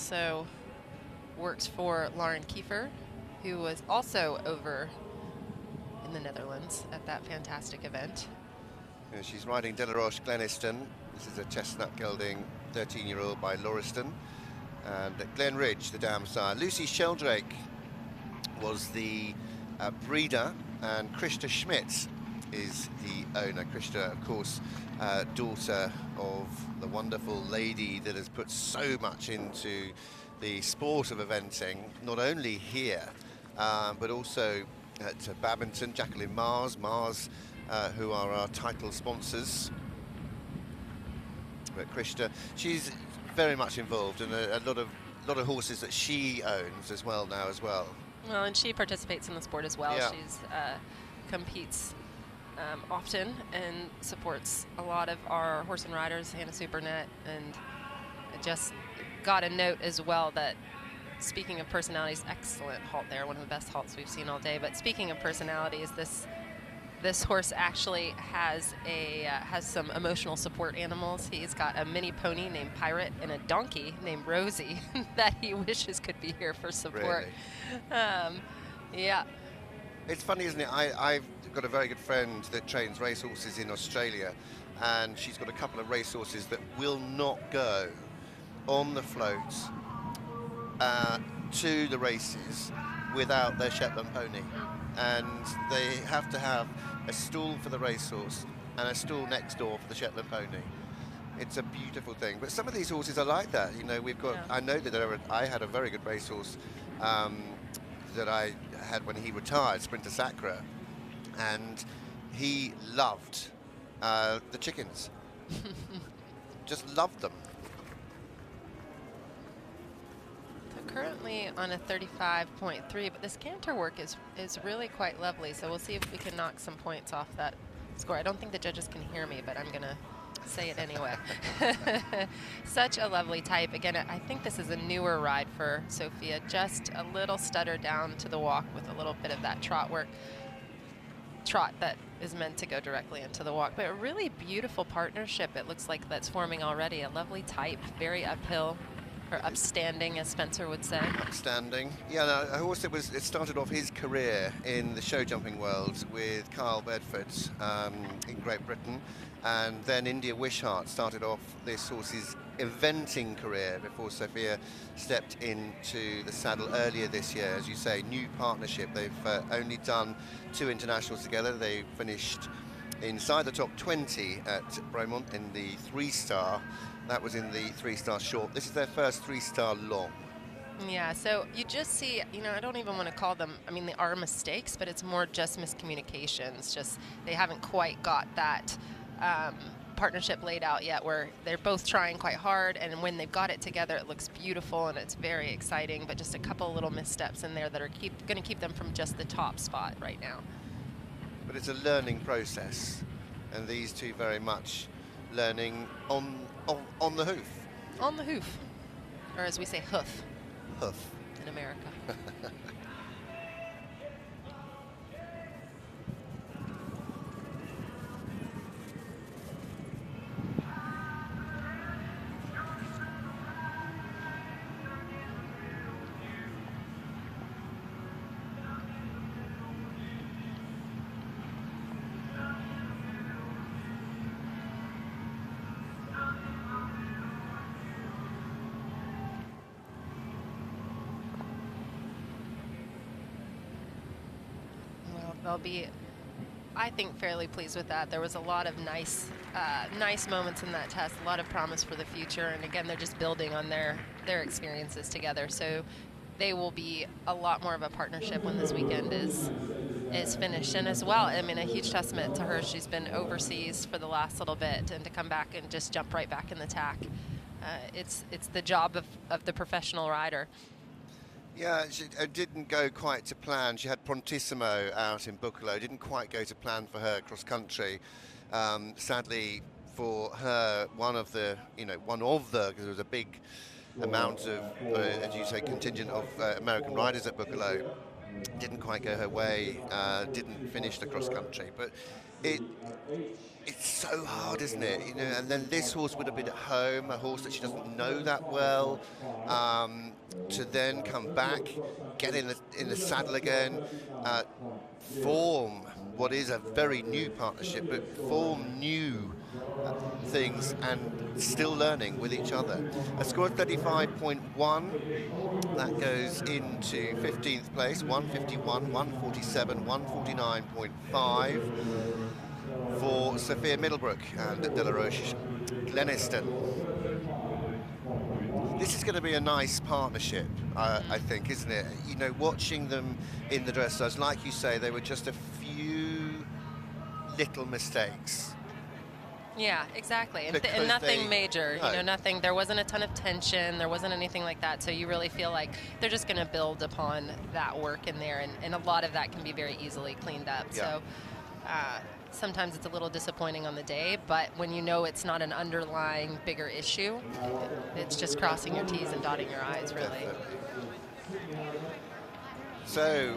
also works for Lauren Kiefer, who was also over in the Netherlands at that fantastic event. Yeah, she's riding De La Roche Gleniston. This is a chestnut gelding 13-year-old by Lauriston. And Glen Ridge, the dam sire. Lucy Sheldrake was the breeder, and Krista Schmidt is the owner. Krista, of course, daughter of the wonderful lady that has put so much into the sport of eventing, not only here, but also at Babington, Jacqueline Mars, who are our title sponsors. But Krista, she's very much involved in a lot of horses that she owns as well now as well. Well, and she participates in the sport as well. Yeah. She's competes often and supports a lot of our horse and riders, Hannah Supernet, and I just got a note as well that, speaking of personalities, excellent halt there, one of the best halts we've seen all day. But speaking of personalities, this horse actually has some emotional support animals. He's got a mini pony named Pirate and a donkey named Rosie that he wishes could be here for support. Really? Yeah. It's funny, isn't it? I've got a very good friend that trains racehorses in Australia, and she's got a couple of racehorses that will not go on the floats to the races without their Shetland pony. And they have to have a stall for the racehorse and a stall next door for the Shetland pony. It's a beautiful thing. But some of these horses are like that. You know, we've got, Yeah. I know that I had a very good racehorse that I had when he retired, Sprinter Sacra, and he loved the chickens. Just loved them. Currently on a 35.3, but this canter work is really quite lovely, so we'll see if we can knock some points off that score. I don't think the judges can hear me, but I'm gonna say it anyway. Such a lovely type. Again, I think this is a newer ride for Sophia, just a little stutter down to the walk with a little bit of that trot that is meant to go directly into the walk. But a really beautiful partnership, it looks like, that's forming already. A lovely type, very uphill, or upstanding, as Spencer would say. Upstanding. Yeah, no, a horse it started off his career in the show jumping world with Carl Bedford in Great Britain, and then India Wishart started off this horse's eventing career before Sophia stepped into the saddle earlier this year. As you say, new partnership. They've only done 2 internationals together. They finished inside the top 20 at Bromont in the 3-star. That was in the 3-star short. This is their first 3-star long. Yeah, so you just see, you know, I don't even want to call them, I mean, they are mistakes, but it's more just miscommunications. Just they haven't quite got that partnership laid out yet, where they're both trying quite hard, and when they've got it together, it looks beautiful and it's very exciting, but just a couple little missteps in there that are going to keep them from just the top spot right now. But it's a learning process, and these two very much learning on the hoof. On the hoof, or as we say, hoof. Hoof. In America. They'll be, I think, fairly pleased with that. There was a lot of nice moments in that test, a lot of promise for the future, and again, they're just building on their experiences together. So they will be a lot more of a partnership when this weekend is finished. And as well, I mean, a huge testament to her. She's been overseas for the last little bit, and to come back and just jump right back in the tack. It's the job of the professional rider. Yeah, it didn't go quite to plan. She had Prontissimo out in Buccalo. Didn't quite go to plan for her cross country. Sadly for her, because there was a big amount of, as you say, contingent of American riders at Buccalo. Didn't quite go her way. Didn't finish the cross country, but it's so hard, isn't it? You know, and then this horse would have been at home, a horse that she doesn't know that well, to then come back, get in the saddle again, form what is a very new partnership, but form new things and still learning with each other. A score of 35.1, that goes into 15th place, 151, 147, 149.5 for Sophia Middlebrook and De La Roche Gleniston. This is going to be a nice partnership, I think, isn't it? You know, watching them in the dressage, like you say, they were just a few little mistakes. Yeah, exactly, and Because nothing major. no. You know, nothing. There wasn't a ton of tension. There wasn't anything like that. So you really feel like they're just going to build upon that work in there, and a lot of that can be very easily cleaned up. Yeah. So sometimes it's a little disappointing on the day, but when you know it's not an underlying bigger issue, it's just crossing your T's and dotting your I's, really. Definitely. So